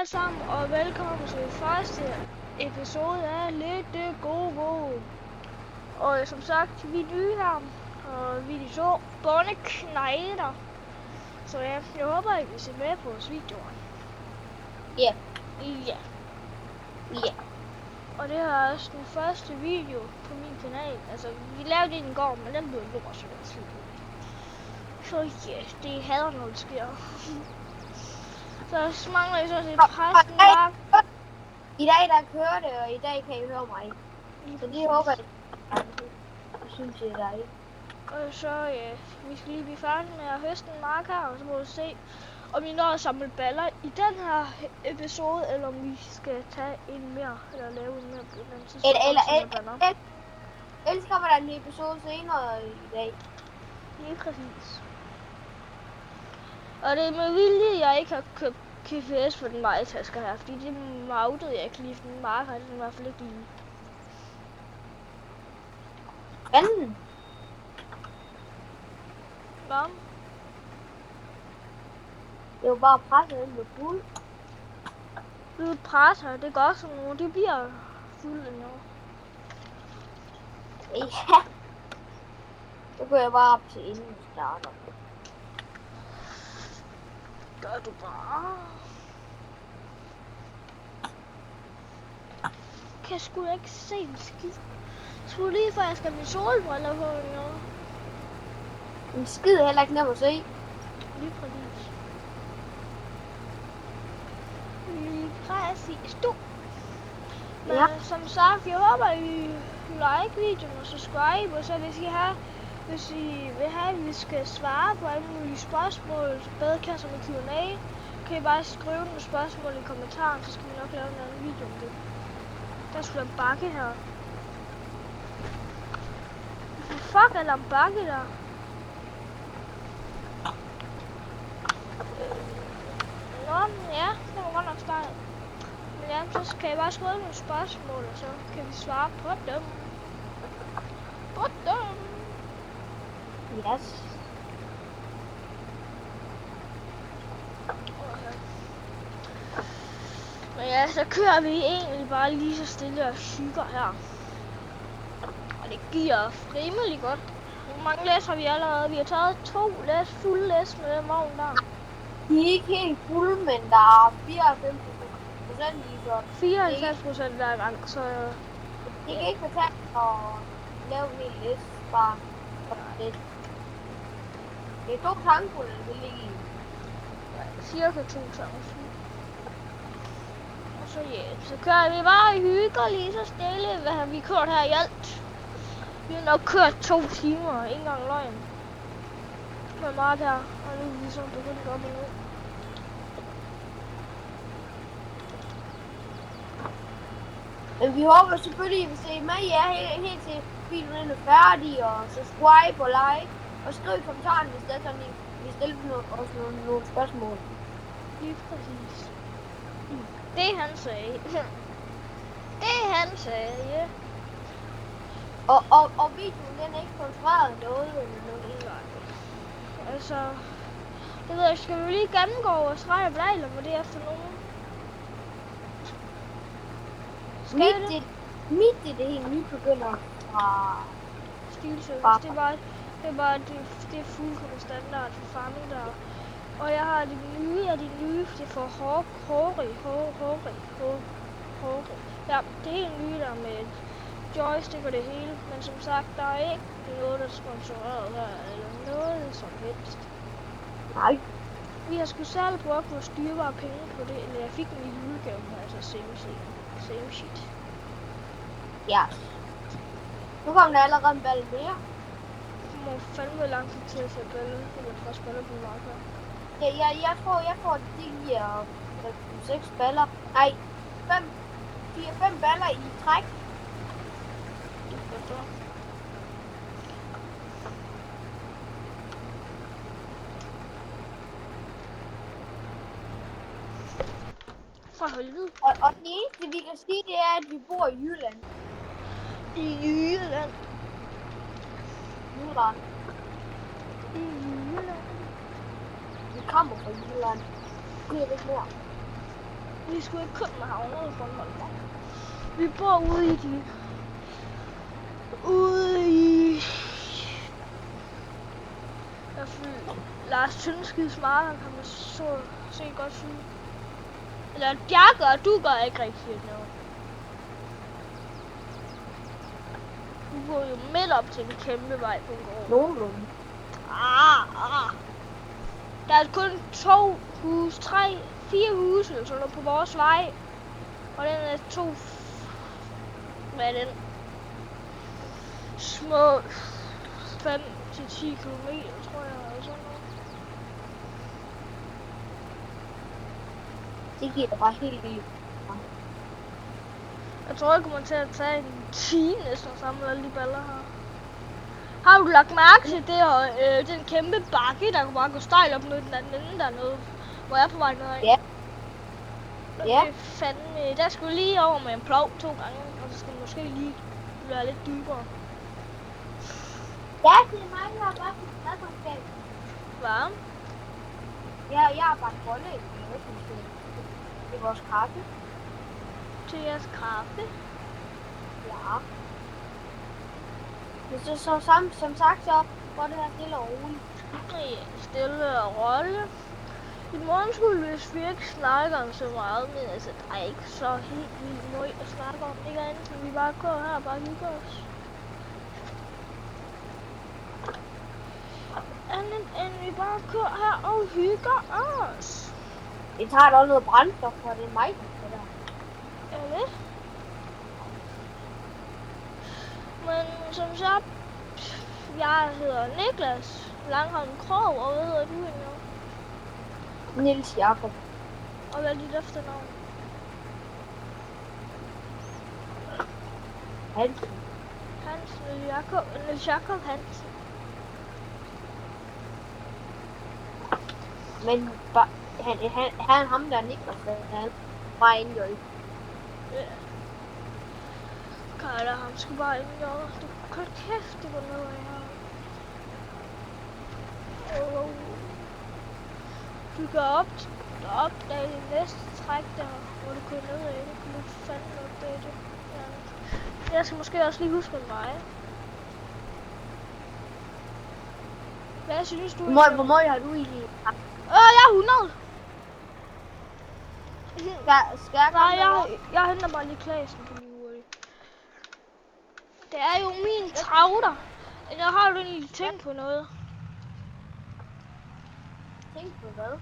alle sammen, og velkommen til første episode af Lidt Gode. Og som sagt, vi er nye her, og vi er de to bondeknejder. Så ja, jeg håber, I vil se med på vores videoer. Ja. Ja. Ja. Og det her er også den første video på min kanal. Altså, vi lavede den i går, men den blev lort, så den slet ud. Så ja, det hader, når det sker. Så mangler jeg så til præsten bare. I dag der kører det, og i dag kan I høre mig. Så det håber jeg, det synes jeg er dejligt. Og så ja, vi skal lige blive færdige med at høste en mark her, og så må vi se, om vi når at samle baller i den her episode, eller om vi skal tage en mere, eller lave en mere på et eller andet tidspunkt. Ellers kommer der en episode senere i dag. Lige præcis. Og det er med vilje, jeg ikke har købt GPS for den vejtasker her, fordi det mautede jeg ikke lige, for den marker, den er i hvert fald ikke lige. Anden. Hvad? Det er jo bare presset ind med fuld. Du presser, det går sådan nogle, det bliver fuldt endnu. Ja. Så går jeg bare op til inden vi starter. Gør du bare. Kan jeg sgu ikke se en skid. Sgu lige før jeg skal have mine solbriller på nu. En skid er heller ikke nem at se. Lige præcis. Lige præcis. Du. Men Ja. som sagt, jeg håber I like videoen og subscribe, og så hvis I vil have, at vi skal svare på alle mulige spørgsmål, badekasser med Q&A, kan I bare skrive nogle spørgsmål i kommentaren, så skal vi nok lave en anden video om det. Der skulle en bakke her. Fuck, er der en bakke der? Nå, ja, det var godt nok start. Men ja, så kan I bare skrive nogle spørgsmål, og så kan vi svare på dem. På dem. Yes. Men ja, så kører vi egentlig bare lige så stille og hygger her. Og det giver rimelig godt. Hvor mange læs har vi allerede? Vi har taget 2 læs, fulde læs med den vogn der. De er ikke helt fulde, men der er 94% lige så. 94% hver gang, så... Det kan ikke fortælle at lave en hel liste, bare lidt. Det er 2 tankfulde, det ligger i. Cirka 2 tanker. Og så ja, så kører vi bare hygger lige så stille. Hvad har vi kørt her i alt? Vi har nok kørt 2 timer, ikke engang løgn. Med meget her, og nu er vi ligesom begyndt op endnu. Men vi håber selvfølgelig, at I vil se med jer helt til videoen er færdig, og subscribe og like, og skriv i kommentaren, hvis det er sådan, I vil stille os nogle spørgsmål. Lige præcis. Det han sagde. Det han sagde, ja. Og videoen, den er ikke sponsoreret noget eller noget. Altså, jeg ved ikke, skal vi lige gennemgå vores rej og blej, eller hvad det er for nogen? Mit det helt nybegynder fra Stilservice. Det er fuldkommen standard for farming der. Og jeg har de nye, det er for hårde. Ja, det er helt nye der med joystick og det hele. Men som sagt, der er ikke noget, der er sponsoreret her, eller noget som helst. Nej. Vi har sgu selv brugt vores dyrebare penge på det, eller jeg fik den i julegave, altså same shit. Ja. Nu kommer der allerede en balle mere. Det må fandme lang tid til at få balle, eller fra baller på marker. Ja, jeg tror, jeg får de her 6 baller. Nej, 4-5 baller i træk. Det er godt. For helvede. Og det eneste, vi kan sige, det er, at vi bor i Jylland. I Jylland. Jylland. I Jylland. Vi kommer fra Jylland. Det er ikke mere. Vi er sgu ikke københavner i Bornholm. Vi bor ude i jeg føler Lars Tyndskids marker, kan man så se godt sige. Eller jeg gør, du gør ikke rigtig noget. Du går jo midt op til en kæmpe vej på en gård. Nogenlunde. Der er kun 2 huse, 3, 4 huse eller sådan noget på vores vej. Og den er hvad er den? Små 5 til 10 kilometer, tror jeg, eller sådan noget. Det giver bare helt vildt. Jeg tror, jeg kommer til at tage en time næsten og samle alle de baller her. Har du lagt mærke til det her, den kæmpe bakke, der kan bare gå stejl op mod den anden ende dernede, hvor jeg er på vej nedad? Ja. Ja. Fandme, der skulle lige over med en plov 2 gange, og så skal det måske lige være lidt dybere. Ja, det er mig, der har bare på madkundskab. Hvad? Ja, jeg har bare bolle i madkundskab. Det er vores kaffe. Til jeres kaffe? Ja. Men så som sagt, så går det her stille og roligt. Ja, stille og roligt. I morgen skulle vi ikke snakke om så meget, men altså, der er ikke så helt vildt meget at snakke om. Ikke andet, end vi bare går her og bare hygger os. Andet end vi bare går her og hygger os. Det tager da også noget brændstof, for det er mig, der skal der. Ja, lidt. Men som sagt, jeg hedder Niklas Langholm Krog, og hvad hedder du egentlig? Niels Jakob. Og hvad er dit efternavn? Hansen. Niels Jakob Hansen. Men han ham der Niklas, han var indgjort. Ja. Kalder ham sgu bare indgjort. Hold kæft, det går ned af her. Du går op, der er det næste træk der, hvor du kører ned af. Det kan du fandme opdage det. Ja. Jeg skal måske også lige huske en vej. Hvad synes du? Hvor meget har du egentlig? Jeg er 100. Skal jeg Nej, jeg henter bare lige Klasen på lige hurtigt. Det er jo min travler. Eller har du egentlig tænkt på noget? Tænk på hvad?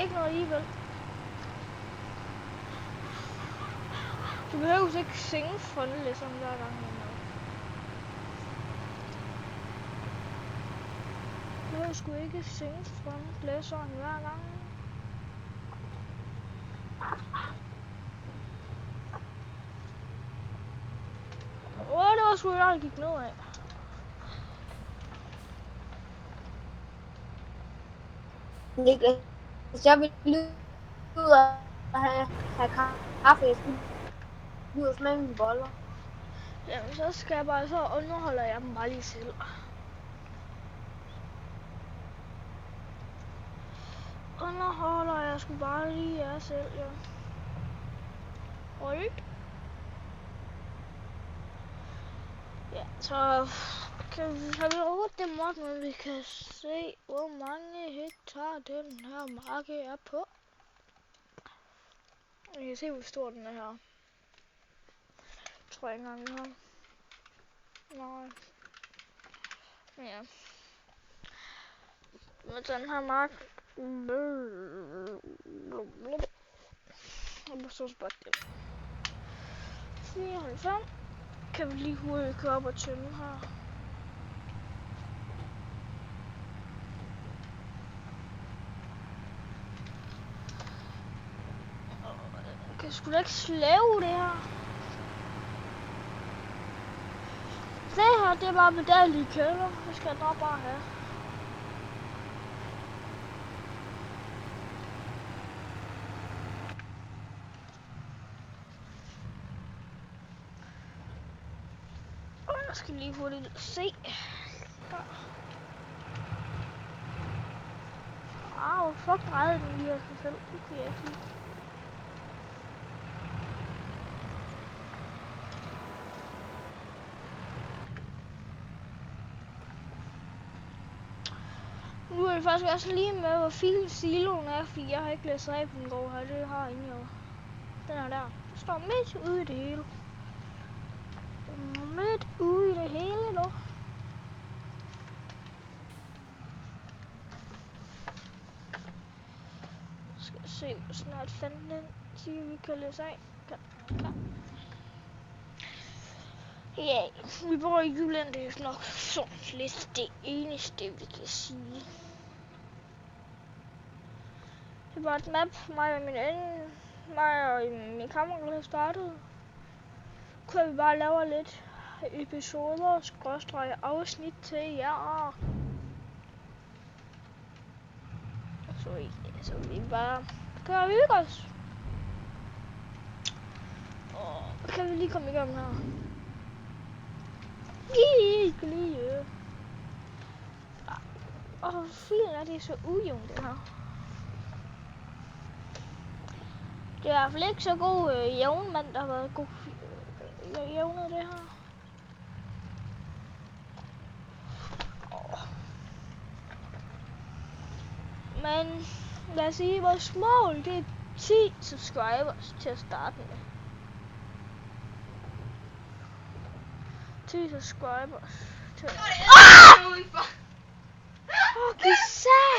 Ikke noget alligevel. Du behøver ikke synge fronteligt som hver gang. Du behøver sgu ikke synge fronteligt sådan hver gang. Det var sgu der gik ned af. Niklas, hvis jeg vil ud og have kaffe, jeg skulle ud og smage mine boller. Jamen, så skal jeg bare, så underholder jeg dem bare lige selv. Underholder jeg sgu bare lige jer selv, ja. Right? Ja, så kan vi overhovedet dem op, men vi kan se, hvor mange hektar den her marke er på. Vi kan se, hvor stor den er her. Tror jeg ikke engang, vi har. Nej. Ja. Men den her mark... Jeg må så spørge det. 94. Kan vi lige hurtigt køre op og tømme her. Jeg skulle da ikke slæve det her. Det her, det er bare medalje kælder. Det skal jeg nok bare have. Jeg skal lige hurtigt se. Au, fuck, drejede den lige af sig selv. Det kunne jeg ikke lide. Nu er det faktisk også lige med, hvor fin siloen er, fordi jeg har ikke læst af på den går her. Det har ingen jo. Den er der. Den står midt ude i det hele. Midt ude i det hele nu. Skal se, hvor snart fanden den siger, vi kan læse af. Ja, vi bor i Jylland, det er nok sådan lidt det eneste, vi kan sige. Det var et map, mig og min kammerat har startet. Kunne vi bare lave lidt episoder, skråstreg afsnit til jer. Så vi bare kan hygge os. Kan vi lige komme i gang her? Lige. Hvor fint er det så ujævnt det her. Det er i hvert fald ikke så god jævnmand, der har været god jævnet det her. Men lad os sige, vores mål det er 10 subscribers til at starte med. 10 subscribers til at... Okay, sag!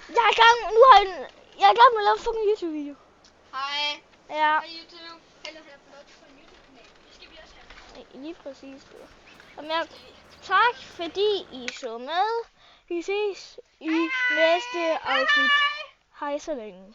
Jeg er i gang med at lave en fucking YouTube-video. Hej. Ja. Hej YouTube. Hellere have blot på en YouTube-kanal. Det skal vi også have. Lige præcis det. Og tak fordi I så med. Vi ses i næste afsnit. Hej så længe.